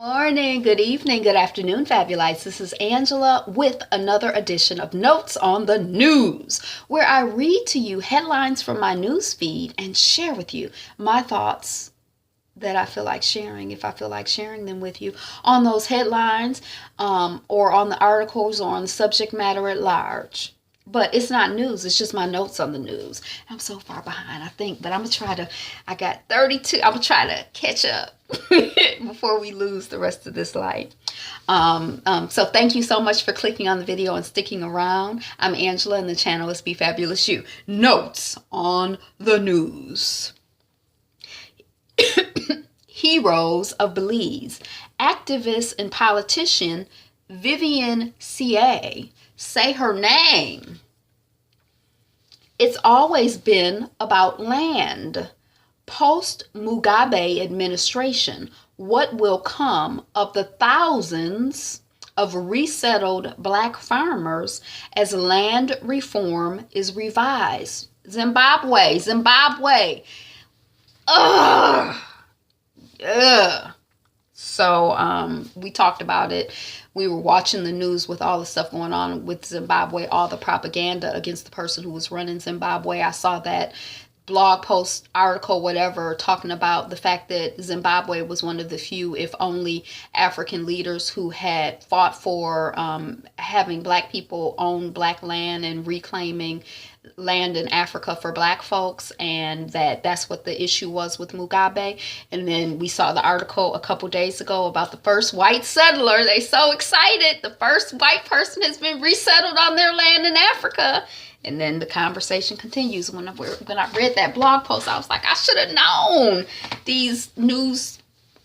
Morning, good evening, good afternoon, Fabulites. This is Angela with another edition of Notes on the News, where I read to you headlines from my news feed and share with you my thoughts that I feel like sharing, if I feel like sharing them with you on those headlines, or on the articles or on the subject matter at large. But it's not news, it's just my notes on the news. I'm so far behind, I think, but I got 32, I'm gonna try to catch up before we lose the rest of this light. So thank you so much for clicking on the video and sticking around. I'm Angela and the channel is Be Fabulous You. Notes on the news. Heroes of Belize. Activist and politician Vivian Seay. Say her name. It's always been about land. Post-Mugabe administration, what will come of the thousands of resettled black farmers as land reform is revised? Zimbabwe. Ugh. So we talked about it. We were watching the news with all the stuff going on with Zimbabwe, all the propaganda against the person who was running Zimbabwe. I saw that blog post, article, whatever, talking about the fact that Zimbabwe was one of the few, if only, African leaders who had fought for having black people own black land and reclaiming land in Africa for black folks, and that's what the issue was with Mugabe. And then we saw the article a couple days ago about the first white settler. They so excited. The first white person has been resettled on their land in Africa. And then the conversation continues. When I read that blog post, I was like, I should have known these news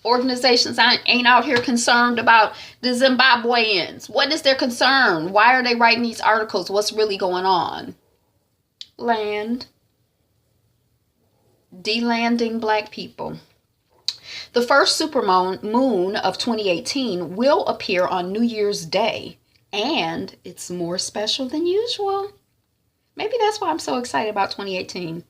organizations ain't out here concerned about the Zimbabweans. What is their concern? Why are they writing these articles? What's really going on? Land. Delanding black people. The first supermoon of 2018 will appear on New Year's Day, and it's more special than usual. Maybe that's why I'm so excited about 2018.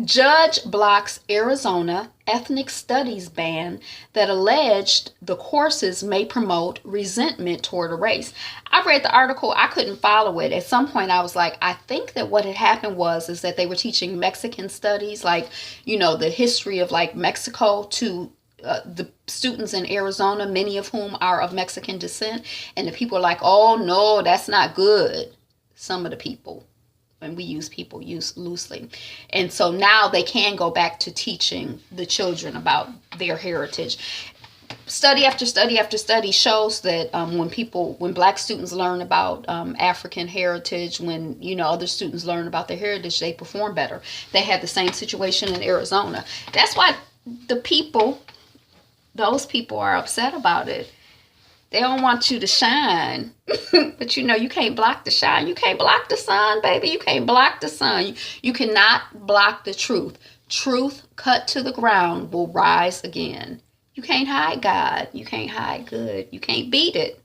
Judge blocks Arizona ethnic studies ban that alleged the courses may promote resentment toward a race. I read the article. I couldn't follow it. At some point, I was like, I think that what had happened is that they were teaching Mexican studies, like, the history of like Mexico to the students in Arizona, many of whom are of Mexican descent. And the people are like, oh, no, that's not good. Some of the people, and we use people loosely. And so now they can go back to teaching the children about their heritage. Study after study after study shows that when black students learn about African heritage, when other students learn about their heritage, they perform better. They had the same situation in Arizona. That's why those people are upset about it. They don't want you to shine. But you can't block the shine. You can't block the sun, baby. You can't block the sun. You cannot block the truth. Truth cut to the ground will rise again. You can't hide God. You can't hide good. You can't beat it.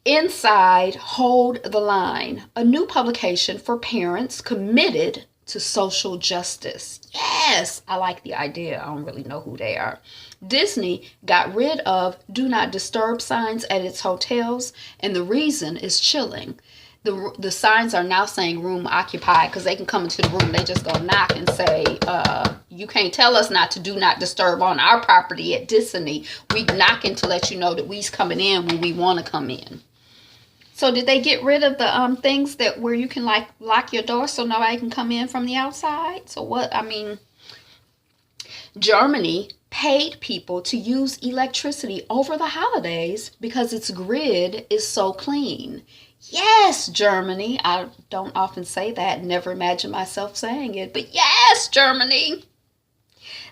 Inside, Hold the Line, a new publication for parents committed to social justice. Yes, I like the idea. I don't really know who they are. Disney got rid of do not disturb signs at its hotels, and the reason is chilling. The signs are now saying room occupied because they can come into the room. They just go knock and say, you can't tell us not to do not disturb on our property at Disney. We knocking to let you know that we's coming in when we want to come in. So did they get rid of the things where you can like lock your door so nobody can come in from the outside? So what, Germany paid people to use electricity over the holidays because its grid is so clean. Yes, Germany. I don't often say that, never imagine myself saying it, but yes, Germany.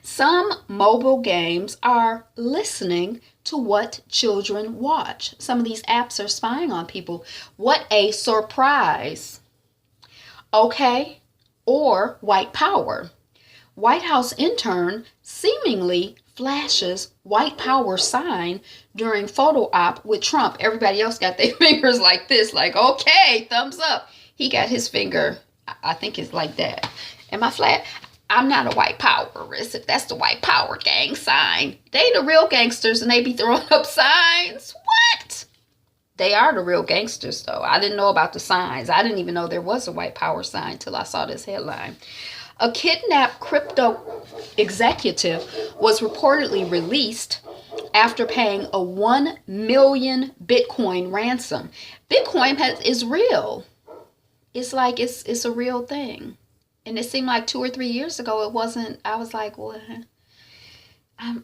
Some mobile games are listening to what children watch. Some of these apps are spying on people. What a surprise. Okay, or white power. White House intern seemingly flashes white power sign during photo op with Trump. Everybody else got their fingers like this, like, okay, thumbs up. He got his finger, I think it's like that. Am I flat? I'm not a white powerist. If that's the white power gang sign, they the real gangsters and they be throwing up signs. What? They are the real gangsters, though. I didn't know about the signs. I didn't even know there was a white power sign till I saw this headline. A kidnapped crypto executive was reportedly released after paying a 1 million Bitcoin ransom. Bitcoin is real. It's like it's a real thing. And it seemed like 2 or 3 years ago it wasn't. I was like, well,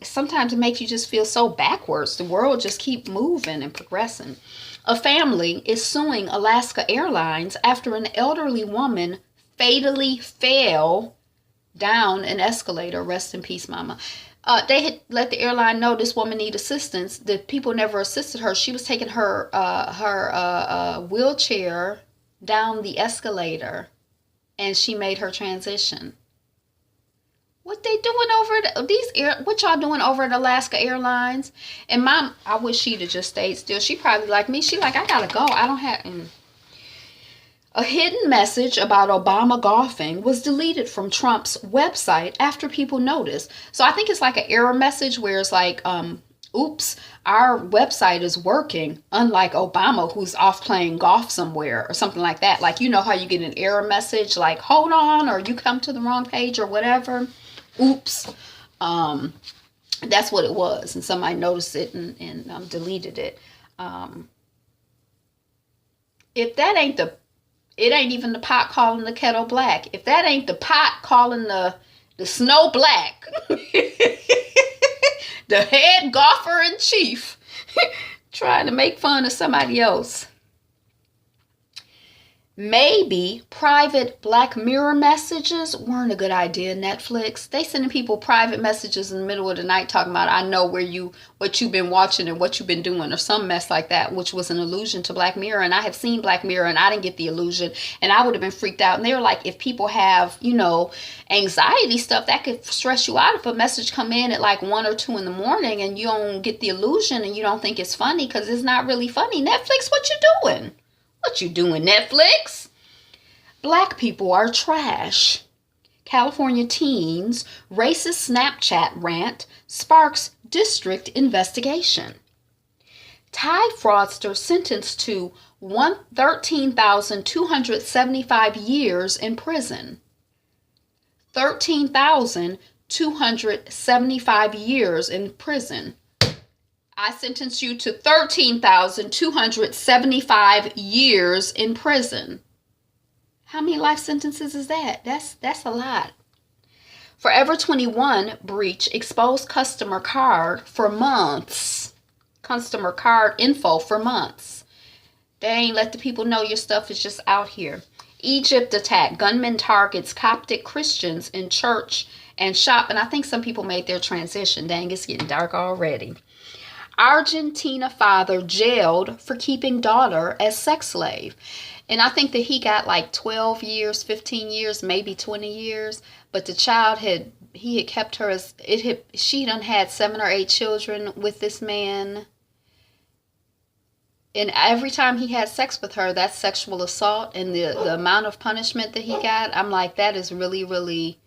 sometimes it makes you just feel so backwards. The world just keep moving and progressing. A family is suing Alaska Airlines after an elderly woman fatally fell down an escalator. Rest in peace, mama. They had let the airline know this woman needed assistance. The people never assisted her. She was taking her wheelchair down the escalator, and she made her transition. What they doing over what y'all doing over at Alaska Airlines? And mom, I wish she'd have just stayed still. She probably like me. She like, I gotta go. I don't have. A hidden message about Obama golfing was deleted from Trump's website after people noticed. So I think it's like an error message where it's like, oops, our website is working, unlike Obama, who's off playing golf somewhere or something like that. Like, you know how you get an error message like, hold on, or you come to the wrong page or whatever. Oops. That's what it was. And somebody noticed it and deleted it. If that ain't it ain't even the pot calling the kettle black. If that ain't the pot calling the snow black, the head golfer in chief trying to make fun of somebody else. Maybe private Black Mirror messages weren't a good idea, Netflix. They sending people private messages in the middle of the night talking about, I know what you've been watching and what you've been doing or some mess like that, which was an allusion to Black Mirror. And I have seen Black Mirror and I didn't get the illusion and I would have been freaked out. And they were like, if people have, anxiety stuff, that could stress you out if a message come in at like 1 or 2 in the morning and you don't get the illusion and you don't think it's funny because it's not really funny. Netflix, what you doing? What you doing, Netflix? Black people are trash. California teens racist Snapchat rant sparks district investigation. Thai fraudster sentenced to 13,275 years in prison. 13,275 years in prison. I sentence you to 13,275 years in prison. How many life sentences is that? That's a lot. Forever 21 breach exposed customer card for months. Customer card info for months. They ain't let the people know your stuff is just out here. Egypt attack. Gunman targets Coptic Christians in church and shop. And I think some people made their transition. Dang, it's getting dark already. Argentina father jailed for keeping daughter as sex slave. And I think that he got like 12 years, 15 years, maybe 20 years. But the child he had kept her she done had 7 or 8 children with this man. And every time he had sex with her, that's sexual assault. And the amount of punishment that he got, I'm like, that is really, really...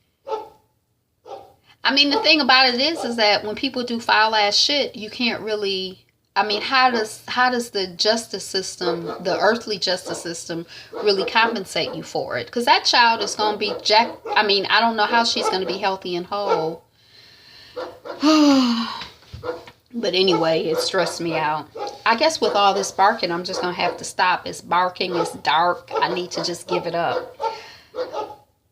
I mean, the thing about it is that when people do foul ass shit, you can't really, how does the justice system, the earthly justice system, really compensate you for it? Because that child is going to be I don't know how she's going to be healthy and whole. But anyway, it stressed me out. I guess with all this barking, I'm just going to have to stop. It's barking, it's dark. I need to just give it up.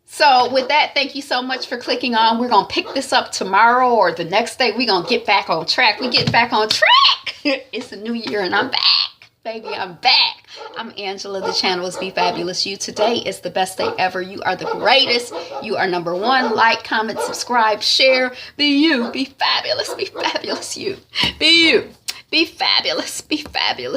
So with that, thank you so much for clicking on. We're going to pick this up tomorrow or the next day. We're going to get back on track. We get back on track. It's a new year and I'm back. Baby, I'm back. I'm Angela. The channel is Be Fabulous You. Today is the best day ever. You are the greatest. You are number one. Like, comment, subscribe, share. Be you. Be fabulous. Be fabulous you. Be you. Be fabulous. Be fabulous.